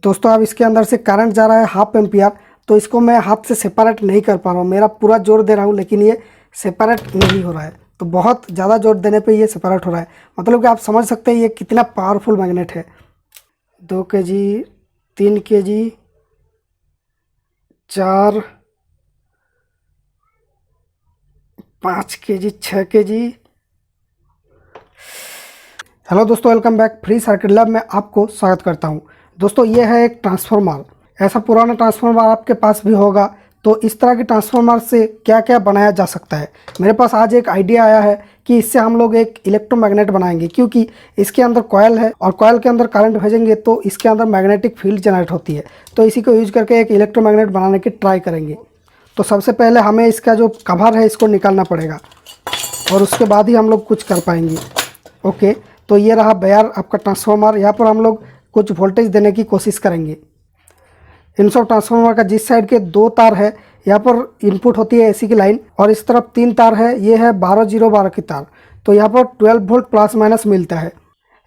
दोस्तों अब इसके अंदर से करंट जा रहा है 1/2 एम्पियर, तो इसको मैं हाथ से सेपरेट नहीं कर पा रहा हूँ। मेरा पूरा जोर दे रहा हूँ लेकिन ये सेपरेट नहीं हो रहा है। तो बहुत ज़्यादा जोर देने पे ये सेपरेट हो रहा है। मतलब कि आप समझ सकते हैं ये कितना पावरफुल मैग्नेट है। 2 kg, 3 kg, 4, 5 kg, 6 kg। Hello दोस्तों, welcome back. Free circuit lab में आपको स्वागत करता हूं। दोस्तों ये है एक ट्रांसफार्मर। ऐसा पुराना ट्रांसफार्मर आपके पास भी होगा, तो इस तरह के ट्रांसफार्मर से क्या क्या बनाया जा सकता है। मेरे पास आज एक आइडिया आया है कि इससे हम लोग एक इलेक्ट्रोमैग्नेट बनाएंगे, क्योंकि इसके अंदर कॉयल है और कॉयल के अंदर करंट भेजेंगे तो इसके अंदर मैग्नेटिक फील्ड जनरेट होती है। तो इसी को यूज करके एक इलेक्ट्रोमैग्नेट बनाने की ट्राई करेंगे। तो सबसे पहले हमें इसका जो कवर है इसको निकालना पड़ेगा और उसके बाद ही हम लोग कुछ कर पाएंगे। ओके, तो ये रहा बेयर आपका ट्रांसफार्मर। यहाँ पर हम लोग कुछ वोल्टेज देने की कोशिश करेंगे। इन सब ट्रांसफार्मर का जिस साइड के 2 तार है यहाँ पर इनपुट होती है एसी की लाइन, और इस तरफ 3 तार है, ये है 12-0-12 की तार। तो यहाँ पर 12 वोल्ट प्लस माइनस मिलता है।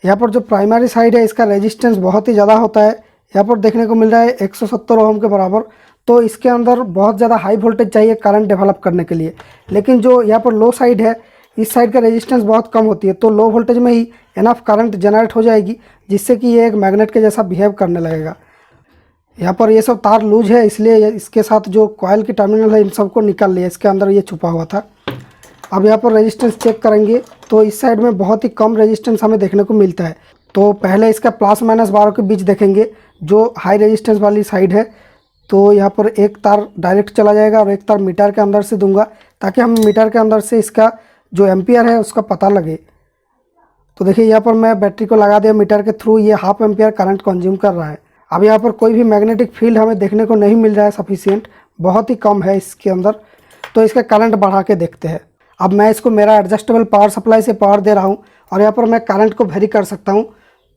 यहाँ पर जो प्राइमरी साइड है इसका रेजिस्टेंस बहुत ही ज़्यादा होता है। यहाँ पर देखने को मिल रहा है 170 ओम के बराबर। तो इसके अंदर बहुत ज़्यादा हाई वोल्टेज चाहिए करंट डेवलप करने के लिए। लेकिन जो यहाँ पर लो साइड है, इस साइड का रेजिस्टेंस बहुत कम होती है, तो लो वोल्टेज में ही एनफ करंट जनरेट हो जाएगी, जिससे कि ये एक मैग्नेट के जैसा बिहेव करने लगेगा। यहाँ पर ये सब तार लूज है, इसलिए इसके साथ जो कॉयल की टर्मिनल है इन सबको निकाल लिया। इसके अंदर ये छुपा हुआ था। अब यहाँ पर रेजिस्टेंस चेक करेंगे तो इस साइड में बहुत ही कम रेजिस्टेंस हमें देखने को मिलता है। तो पहले इसका +-12 के बीच देखेंगे, जो हाई रेजिस्टेंस वाली साइड है। तो यहाँ पर एक तार डायरेक्ट चला जाएगा और एक तार मीटर के अंदर से दूंगा, ताकि हम मीटर के अंदर से इसका जो एम्पियर है उसका पता लगे। तो देखिए यहाँ पर मैं बैटरी को लगा दिया मीटर के थ्रू, ये 1/2 एम्पियर करंट कंज्यूम कर रहा है। अब यहाँ पर कोई भी मैग्नेटिक फील्ड हमें देखने को नहीं मिल रहा है सफिशिएंट, बहुत ही कम है इसके अंदर। तो इसका करंट बढ़ा के देखते हैं। अब मैं इसको मेरा एडजस्टेबल पावर सप्लाई से पावर दे रहा हूँ और यहाँ पर मैं करंट को वेरी कर सकता हूँ।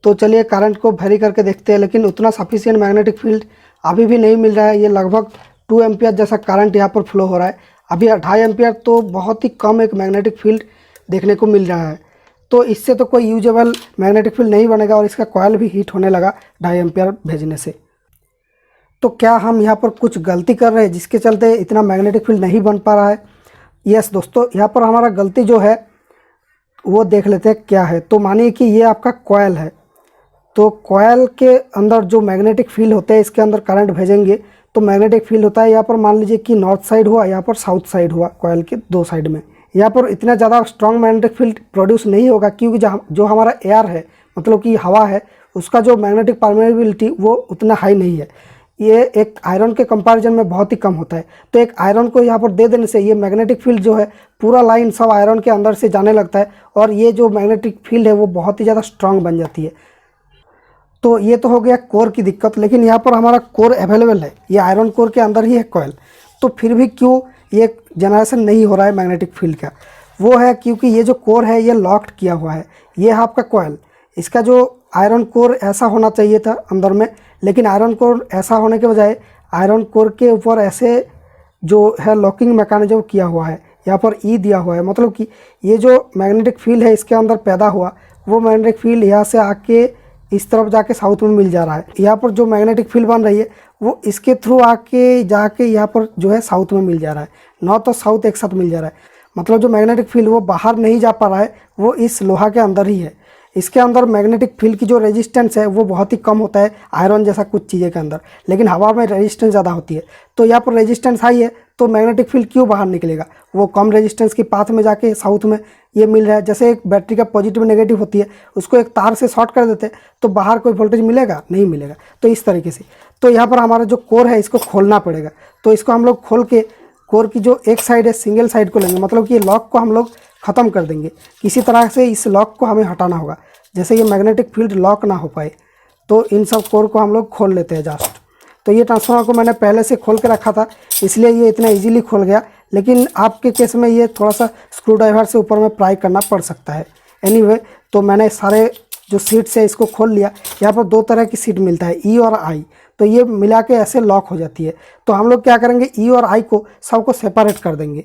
तो चलिए करंट को वेरी करके देखते हैं, लेकिन उतना सफिशिएंट मैग्नेटिक फील्ड अभी भी नहीं मिल रहा है। ये लगभग 2 एम्पियर जैसा करंट यहाँ पर फ्लो हो रहा है। अभी 2.5 एम्पियर, तो बहुत ही कम एक मैग्नेटिक फील्ड देखने को मिल रहा है। तो इससे तो कोई यूजेबल मैग्नेटिक फील्ड नहीं बनेगा और इसका कॉयल भी हीट होने लगा 2.5 एम्पियर भेजने से। तो क्या हम यहाँ पर कुछ गलती कर रहे हैं जिसके चलते इतना मैग्नेटिक फील्ड नहीं बन पा रहा है? यस दोस्तों, यहाँ पर हमारा गलती जो है वो देख लेते हैं क्या है। तो मानिए कि ये आपका कॉयल है, तो कॉयल के अंदर जो मैग्नेटिक फील्ड होते हैं इसके अंदर करंट भेजेंगे तो मैग्नेटिक फील्ड होता है। यहाँ पर मान लीजिए कि नॉर्थ साइड हुआ, यहाँ पर साउथ साइड हुआ, कॉयल के 2 साइड में। यहाँ पर इतना ज़्यादा स्ट्रॉन्ग मैग्नेटिक फील्ड प्रोड्यूस नहीं होगा, क्योंकि जो हमारा एयर है, मतलब कि हवा है, उसका जो मैग्नेटिक परमेबिलिटी वो उतना हाई नहीं है। ये एक आयरन के कंपैरिजन में बहुत ही कम होता है। तो एक आयरन को यहाँ पर दे देने से ये मैग्नेटिक फील्ड जो है पूरा लाइन सब आयरन के अंदर से जाने लगता है और ये जो मैग्नेटिक फील्ड है वो बहुत ही ज़्यादा स्ट्रॉन्ग बन जाती है। तो ये तो हो गया कोर की दिक्कत, लेकिन यहाँ पर हमारा कोर अवेलेबल है, ये आयरन कोर के अंदर ही है कॉयल। तो फिर भी क्यों ये जनरेशन नहीं हो रहा है मैग्नेटिक फील्ड का? वो है क्योंकि ये जो कोर है ये लॉक्ड किया हुआ है। ये है आपका कॉयल, इसका जो आयरन कोर ऐसा होना चाहिए था अंदर में, लेकिन आयरन कोर ऐसा होने के बजाय आयरन कोर के ऊपर ऐसे जो है लॉकिंग मैकेनिज्म किया हुआ है, यहाँ पर ई दिया हुआ है। मतलब कि ये जो मैग्नेटिक फील्ड है इसके अंदर पैदा हुआ, वो मैग्नेटिक फील्ड यहाँ से आके इस तरफ जाके साउथ में मिल जा रहा है। यहाँ पर जो मैग्नेटिक फील्ड बन रही है वो इसके थ्रू आके जाके यहाँ पर जो है साउथ में मिल जा रहा है। नॉर्थ और साउथ एक साथ मिल जा रहा है। मतलब जो मैग्नेटिक फील्ड वो बाहर नहीं जा पा रहा है, वो इस लोहा के अंदर ही है। इसके अंदर मैग्नेटिक फील्ड की जो रेजिस्टेंस है वो बहुत ही कम होता है आयरन जैसा कुछ चीज़ें के अंदर, लेकिन हवा में रेजिस्टेंस ज़्यादा होती है। तो यहाँ पर रेजिस्टेंस हाई है, तो मैग्नेटिक फील्ड क्यों बाहर निकलेगा? वो कम रेजिस्टेंस की पाथ में जाके साउथ में ये मिल रहा है। जैसे एक बैटरी का पॉजिटिव नेगेटिव होती है, उसको एक तार से शॉर्ट कर देते हैं तो बाहर कोई वोल्टेज मिलेगा? नहीं मिलेगा। तो इस तरीके से तो यहाँ पर हमारा जो कोर है इसको खोलना पड़ेगा। तो इसको हम लोग खोल के कोर की जो एक साइड है सिंगल साइड को लेंगे, मतलब कि ये लॉक को हम लोग ख़त्म कर देंगे। किसी तरह से इस लॉक को हमें हटाना होगा, जैसे ये मैग्नेटिक फील्ड लॉक ना हो पाए। तो इन सब कोर को हम लोग खोल लेते हैं जस्ट। तो ये ट्रांसफार्मर को मैंने पहले से खोल के रखा था, इसलिए ये इतना इजीली खोल गया। लेकिन आपके केस में ये थोड़ा सा स्क्रू ड्राइवर से ऊपर में प्राई करना पड़ सकता है। एनीवे, तो मैंने सारे जो सीट्स है इसको खोल लिया। यहाँ पर 2 तरह की सीट मिलता है, ई और आई। तो ये मिला के ऐसे लॉक हो जाती है। तो हम लोग क्या करेंगे, ई और आई को सबको सेपरेट कर देंगे।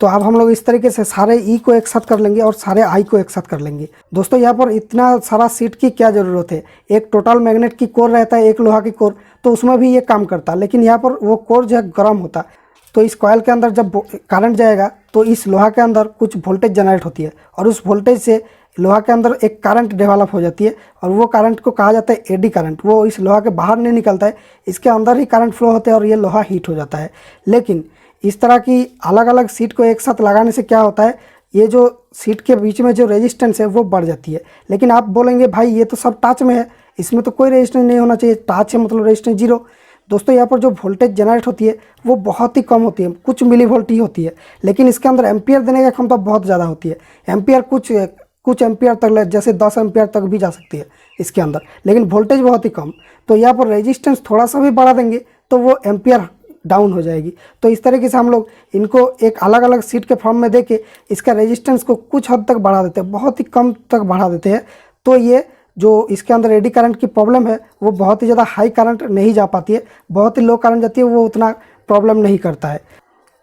तो अब हम लोग इस तरीके से सारे ई को एक साथ कर लेंगे और सारे आई को एक साथ कर लेंगे। दोस्तों यहाँ पर इतना सारा सीट की क्या ज़रूरत है, एक टोटल मैग्नेट की कोर रहता है, एक लोहा की कोर, तो उसमें भी ये काम करता है, लेकिन यहाँ पर वो कोर जो है गर्म होता है। तो इस कॉइल के अंदर जब करंट जाएगा तो इस लोहा के अंदर कुछ वोल्टेज जनरेट होती है और उस वोल्टेज से लोहा के अंदर एक करंट डेवलप हो जाती है और वो करंट को कहा जाता है एडी करंट। वो इस लोहा के बाहर नहीं निकलता है, इसके अंदर ही करंट फ्लो होता है और ये लोहा हीट हो जाता है। लेकिन इस तरह की अलग अलग सीट को एक साथ लगाने से क्या होता है, ये जो सीट के बीच में जो रेजिस्टेंस है वो बढ़ जाती है। लेकिन आप बोलेंगे भाई ये तो सब टच में है, इसमें तो कोई रेजिस्टेंस नहीं होना चाहिए, टच है मतलब रेजिस्टेंस जीरो। दोस्तों यहाँ पर जो वोल्टेज जनरेट होती है वो बहुत ही कम होती है, कुछ मिली वोल्ट ही होती है, लेकिन इसके अंदर एम्पियर देने की क्षमता बहुत ज़्यादा होती है। एम्पियर कुछ एम्पियर तक, जैसे 10 एम्पियर तक भी जा सकती है इसके अंदर, लेकिन वोल्टेज बहुत ही कम। तो यहाँ पर रेजिस्टेंस थोड़ा सा भी बढ़ा देंगे तो वो एम्पियर डाउन हो जाएगी। तो इस तरीके से हम लोग इनको एक अलग अलग सीट के फॉर्म में देके इसका रेजिस्टेंस को कुछ हद तक बढ़ा देते हैं, बहुत ही कम तक बढ़ा देते हैं। तो ये जो इसके अंदर एडी करंट की प्रॉब्लम है वो बहुत ही ज़्यादा हाई करंट नहीं जा पाती है, बहुत ही लो करंट जाती है, वो उतना प्रॉब्लम नहीं करता है।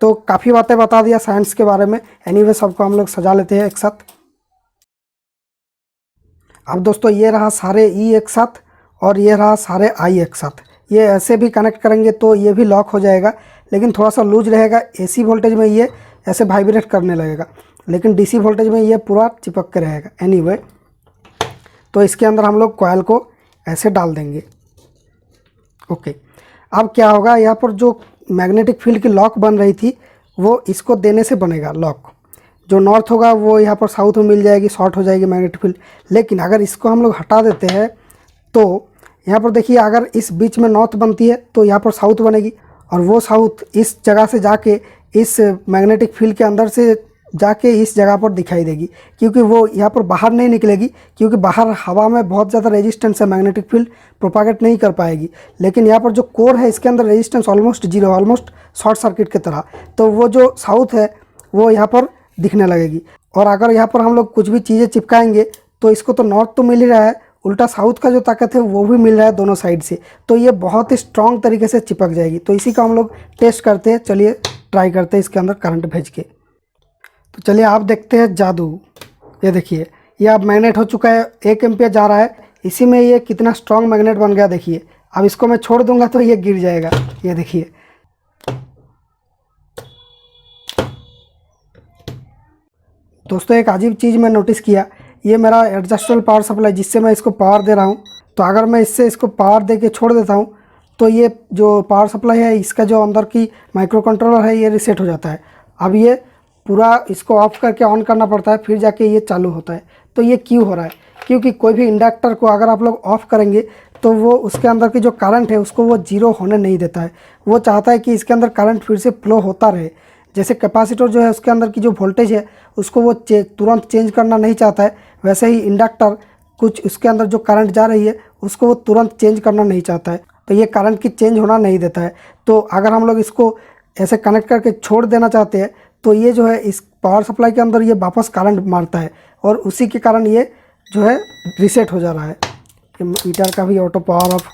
तो काफ़ी बातें बता दिया साइंस के बारे में। एनीवे सबको हम लोग सजा लेते हैं एक साथ। अब दोस्तों ये रहा सारे ई एक साथ और ये रहा सारे आई एक साथ। ये ऐसे भी कनेक्ट करेंगे तो ये भी लॉक हो जाएगा, लेकिन थोड़ा सा लूज रहेगा। एसी वोल्टेज में ये ऐसे वाइब्रेट करने लगेगा, लेकिन डीसी वोल्टेज में ये पूरा चिपक के रहेगा। एनीवे तो इसके अंदर हम लोग कॉइल को ऐसे डाल देंगे। ओके, अब क्या होगा, यहाँ पर जो मैग्नेटिक फील्ड की लॉक बन रही थी वो इसको देने से बनेगा लॉक। जो नॉर्थ होगा वो यहाँ पर साउथ में मिल जाएगी, शॉर्ट हो जाएगी मैग्नेटिक फील्ड। लेकिन अगर इसको हम लोग हटा देते हैं तो यहाँ पर देखिए, अगर इस बीच में नॉर्थ बनती है तो यहाँ पर साउथ बनेगी और वो साउथ इस जगह से जाके इस मैग्नेटिक फील्ड के अंदर से जाके इस जगह पर दिखाई देगी, क्योंकि वो यहाँ पर बाहर नहीं निकलेगी, क्योंकि बाहर हवा में बहुत ज़्यादा रेजिस्टेंस है, मैग्नेटिक फील्ड प्रोपागेट नहीं कर पाएगी। लेकिन यहाँ पर जो कोर है इसके अंदर resistance almost zero, almost short circuit की तरह। तो वो जो साउथ है वो यहाँ पर दिखने लगेगी। और अगर यहाँ पर हम लोग कुछ भी चीज़ें चिपकाएंगे तो इसको तो नॉर्थ तो मिल ही रहा है, उल्टा साउथ का जो ताकत है वो भी मिल रहा है दोनों साइड से, तो ये बहुत ही स्ट्रॉन्ग तरीके से चिपक जाएगी। तो इसी का हम लोग टेस्ट करते हैं, चलिए ट्राई करते हैं इसके अंदर करंट भेज के। तो चलिए आप देखते हैं जादू। ये देखिए, ये अब मैग्नेट हो चुका है, 1 एम्पियर जा रहा है, इसी में ये कितना स्ट्रॉन्ग मैग्नेट बन गया देखिए। अब इसको मैं छोड़ दूंगा तो ये गिर जाएगा। ये देखिए, दोस्तों एक अजीब चीज़ मैं नोटिस किया, ये मेरा एडजस्टेबल पावर सप्लाई जिससे मैं इसको पावर दे रहा हूँ, तो अगर मैं इससे इसको पावर दे के छोड़ देता हूँ तो ये जो पावर सप्लाई है इसका जो अंदर की माइक्रो कंट्रोलर है ये रीसेट हो जाता है। अब ये पूरा इसको ऑफ करके ऑन करना पड़ता है, फिर जाके ये चालू होता है। तो ये क्यों हो रहा है, क्योंकि कोई भी इंडक्टर को अगर आप लोग ऑफ़ करेंगे तो वो उसके अंदर की जो करंट है उसको वो जीरो होने नहीं देता है। वो चाहता है कि इसके अंदर करंट फिर से फ्लो होता रहे। जैसे कैपेसिटर जो है उसके अंदर की जो वोल्टेज है उसको वो तुरंत चेंज करना नहीं चाहता है, वैसे ही इंडक्टर कुछ उसके अंदर जो करंट जा रही है उसको वो तुरंत चेंज करना नहीं चाहता है, तो ये करंट की चेंज होना नहीं देता है। तो अगर हम लोग इसको ऐसे कनेक्ट करके छोड़ देना चाहते हैं तो ये जो है इस पावर सप्लाई के अंदर ये वापस करंट मारता है और उसी के कारण ये जो है रीसेट हो जा रहा है। मीटर का भी ऑटो पावर ऑफ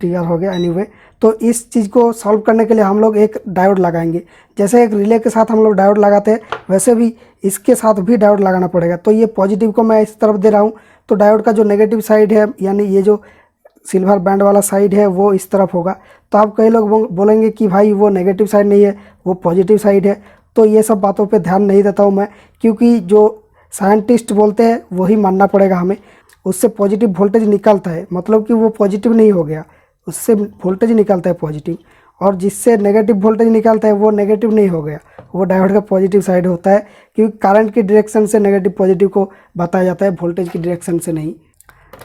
ट्रिगर हो गया। एनीवे, तो इस चीज़ को सॉल्व करने के लिए हम लोग एक डायोड लगाएंगे। जैसे एक रिले के साथ हम लोग डायोड लगाते हैं वैसे भी इसके साथ भी डायोड लगाना पड़ेगा। तो ये पॉजिटिव को मैं इस तरफ दे रहा हूँ, तो डायोड का जो नेगेटिव साइड है यानी ये जो सिल्वर बैंड वाला साइड है वो इस तरफ होगा। तो आप कई लोग बोलेंगे कि भाई वो नेगेटिव साइड नहीं है, वो पॉजिटिव साइड है। तो ये सब बातों पे ध्यान नहीं देता हूँ मैं, क्योंकि जो साइंटिस्ट बोलते हैं वही मानना पड़ेगा हमें। उससे पॉजिटिव वोल्टेज निकलता है, मतलब कि वो पॉजिटिव नहीं हो गया, उससे वोल्टेज निकलता है पॉजिटिव, और जिससे नेगेटिव वोल्टेज निकलता है वो नेगेटिव नहीं हो गया, वो डायोड का पॉजिटिव साइड होता है। क्योंकि करंट की डायरेक्शन से नेगेटिव पॉजिटिव को बताया जाता है, वोल्टेज की डायरेक्शन से नहीं।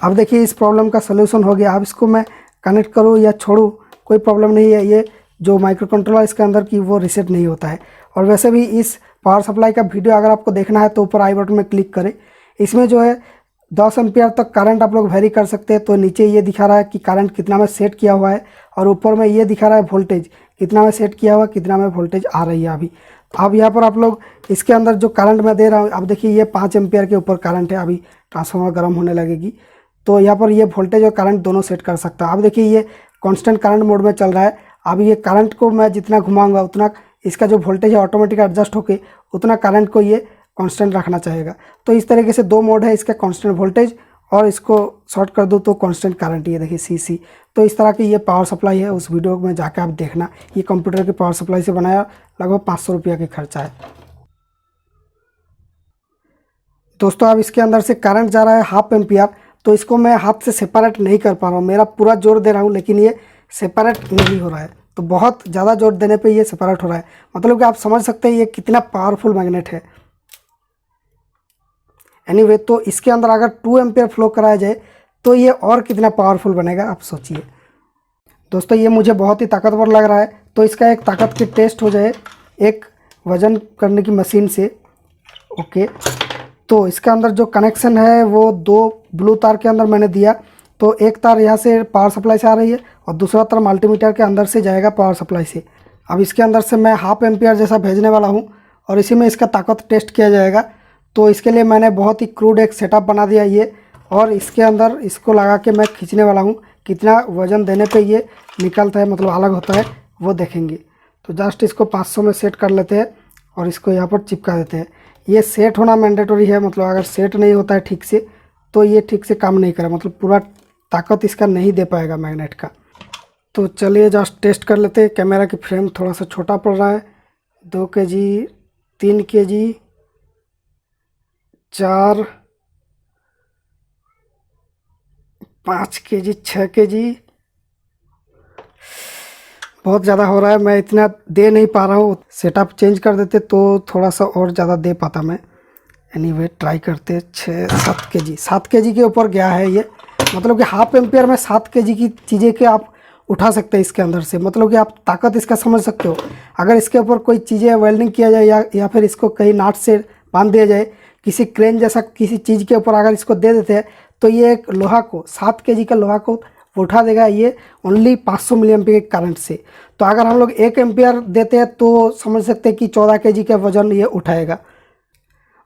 अब देखिए इस प्रॉब्लम का सलूशन हो गया। अब इसको मैं कनेक्ट करूँ या छोड़ूँ कोई प्रॉब्लम नहीं है, ये जो माइक्रो कंट्रोलर इसके अंदर की वो रीसेट नहीं होता है। और वैसे भी इस पावर सप्लाई का वीडियो अगर आपको देखना है तो ऊपर आई बटन में क्लिक करें। इसमें जो है 10 एम्पियर तक करंट आप लोग वेरी कर सकते हैं। तो नीचे ये दिखा रहा है कि करंट कितना में सेट किया हुआ है और ऊपर में ये दिखा रहा है वोल्टेज कितना में सेट किया हुआ, कितना में वोल्टेज आ रही है अभी। अब यहाँ पर आप लोग इसके अंदर जो करंट मैं दे रहा हूँ, अब देखिए ये 5 एम्पियर के ऊपर करंट है। अभी ट्रांसफार्मर गर्म होने लगेगी तो यहाँ पर ये वोल्टेज और करंट दोनों सेट कर सकता है। अब देखिए ये कांस्टेंट करंट मोड में चल रहा है। अब ये करंट को मैं जितना घुमाऊंगा उतना इसका जो वोल्टेज है ऑटोमेटिक एडजस्ट होके उतना करंट को ये कांस्टेंट रखना चाहेगा। तो इस तरीके से दो मोड है इसका, कांस्टेंट वोल्टेज और इसको शॉर्ट कर दो तो कांस्टेंट करंट। ये देखिए सीसी। तो इस तरह की ये पावर सप्लाई है। उस वीडियो में जाकर आप देखना। ये कंप्यूटर की पावर सप्लाई से बनाया, लगभग 500 रुपये का खर्चा है। दोस्तों अब इसके अंदर से करंट जा रहा है 1/2 एम्पियर। तो इसको मैं हाथ से सेपरेट नहीं कर पा रहा हूँ। मेरा पूरा जोर दे रहा हूँ लेकिन ये सेपरेट नहीं हो रहा है। तो बहुत ज़्यादा जोर देने पे ये सेपरेट हो रहा है। मतलब कि आप समझ सकते हैं ये कितना पावरफुल मैग्नेट है। एनीवे तो इसके अंदर अगर 2 एम्पियर फ्लो कराया जाए तो ये और कितना पावरफुल बनेगा आप सोचिए। दोस्तों ये मुझे बहुत ही ताकतवर लग रहा है। तो इसका एक ताकत की टेस्ट हो जाए एक वज़न करने की मशीन से। ओके, तो इसके अंदर जो कनेक्शन है वो 2 ब्लू तार के अंदर मैंने दिया। तो एक तार यहाँ से पावर सप्लाई से आ रही है और दूसरा तार मल्टीमीटर के अंदर से जाएगा पावर सप्लाई से। अब इसके अंदर से मैं 1/2 एम्पियर जैसा भेजने वाला हूँ और इसी में इसका ताकत टेस्ट किया जाएगा। तो इसके लिए मैंने बहुत ही क्रूड एक सेटअप बना दिया ये, और इसके अंदर इसको लगा के मैं खींचने वाला हूँ। कितना वज़न देने पे ये निकलता है, मतलब अलग होता है, वो देखेंगे। तो जस्ट इसको 500 में सेट कर लेते हैं और इसको यहाँ पर चिपका देते हैं। ये सेट होना मैंडेटरी है, मतलब अगर सेट नहीं होता है ठीक से तो ये ठीक से काम नहीं करे, मतलब पूरा ताकत इसका नहीं दे पाएगा मैग्नेट का। तो चलिए जस्ट टेस्ट कर लेते हैं। कैमरा की फ्रेम थोड़ा सा छोटा पड़ रहा है। 2 kg, 3 kg, 4, 5 kg, 6 kg, बहुत ज़्यादा हो रहा है। मैं इतना दे नहीं पा रहा हूँ। सेटअप चेंज कर देते तो थोड़ा सा और ज़्यादा दे पाता मैं। एनीवे ट्राई करते। 6-7 kg, 7 kg के ऊपर गया है ये। मतलब कि 1/2 एम्पियर में 7 kg की चीज़ें के आप उठा सकते हैं इसके अंदर से। मतलब कि आप ताकत इसका समझ सकते हो। अगर इसके ऊपर कोई चीज़ें वेल्डिंग किया जाए या फिर इसको कहीं नाट से बांध दिया जाए, किसी क्रेन जैसा किसी चीज़ के ऊपर अगर इसको दे देते हैं तो ये एक लोहा को 7 kg का लोहा को उठा देगा ये ओनली 500 मिली एम्पियर के करंट से। तो अगर हम लोग 1 एम्पियर देते हैं तो समझ सकते हैं कि 14 kg का वजन ये उठाएगा।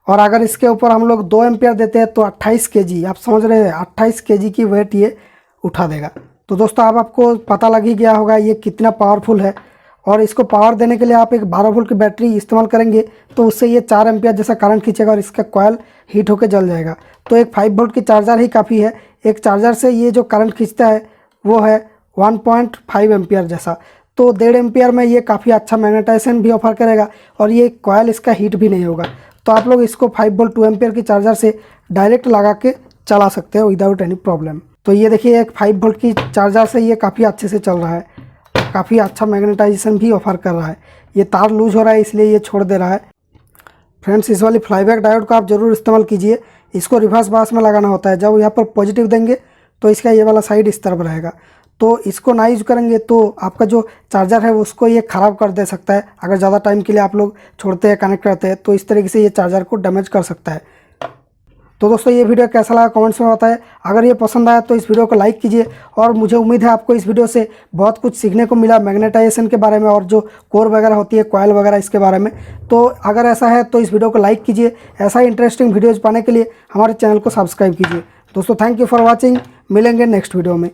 और अगर इसके ऊपर हम लोग 2 एम्पियर देते हैं तो 28 kg, आप समझ रहे हैं, 28 kg की वेट ये उठा देगा। तो दोस्तों अब आपको पता लग ही गया होगा ये कितना पावरफुल है। और इसको पावर देने के लिए आप एक 12 वोल्ट की बैटरी इस्तेमाल करेंगे तो उससे ये 4 एम्पियर जैसा करंट खींचेगा और इसका कॉयल हीट होकर जल जाएगा। तो एक 5 वोल्ट की चार्जर ही काफ़ी है। एक चार्जर से ये जो करंट खींचता है वो है 1.5 एम्पियर जैसा। तो 1.5 एम्पियर में ये काफ़ी अच्छा मैग्नेटाइजेशन भी ऑफर करेगा और ये कॉयल इसका हीट भी नहीं होगा। तो आप लोग इसको 5 वोल्ट 2 एम्पियर की चार्जर से डायरेक्ट लगा के चला सकते हो विदाउट एनी प्रॉब्लम। तो ये देखिए एक 5 वोल्ट की चार्जर से ये काफ़ी अच्छे से चल रहा है। काफ़ी अच्छा मैग्नेटाइजेशन भी ऑफर कर रहा है। ये तार लूज हो रहा है इसलिए ये छोड़ दे रहा है। फ्रेंड्स इस वाली फ्लाईबैक डायोड को आप ज़रूर इस्तेमाल कीजिए। इसको रिवर्स बायस में लगाना होता है। जब यहाँ पर पॉजिटिव देंगे तो इसका ये वाला साइड इस तरफ रहेगा। तो इसको ना यूज करेंगे तो आपका जो चार्जर है उसको ये ख़राब कर दे सकता है। अगर ज़्यादा टाइम के लिए आप लोग छोड़ते हैं, कनेक्ट करते हैं, तो इस तरीके से ये चार्जर को डैमेज कर सकता है। तो दोस्तों ये वीडियो कैसा लगा कमेंट्स में बताएं। अगर ये पसंद आया तो इस वीडियो को लाइक कीजिए। और मुझे उम्मीद है आपको इस वीडियो से बहुत कुछ सीखने को मिला मैग्नेटाइजेशन के बारे में और जो कोर वगैरह होती है, कॉयल वगैरह, इसके बारे में। तो अगर ऐसा है तो इस वीडियो को लाइक कीजिए। ऐसा ही इंटरेस्टिंग वीडियोज़ पाने के लिए हमारे चैनल को सब्सक्राइब कीजिए। दोस्तों थैंक यू फॉर वॉचिंग। मिलेंगे नेक्स्ट वीडियो में।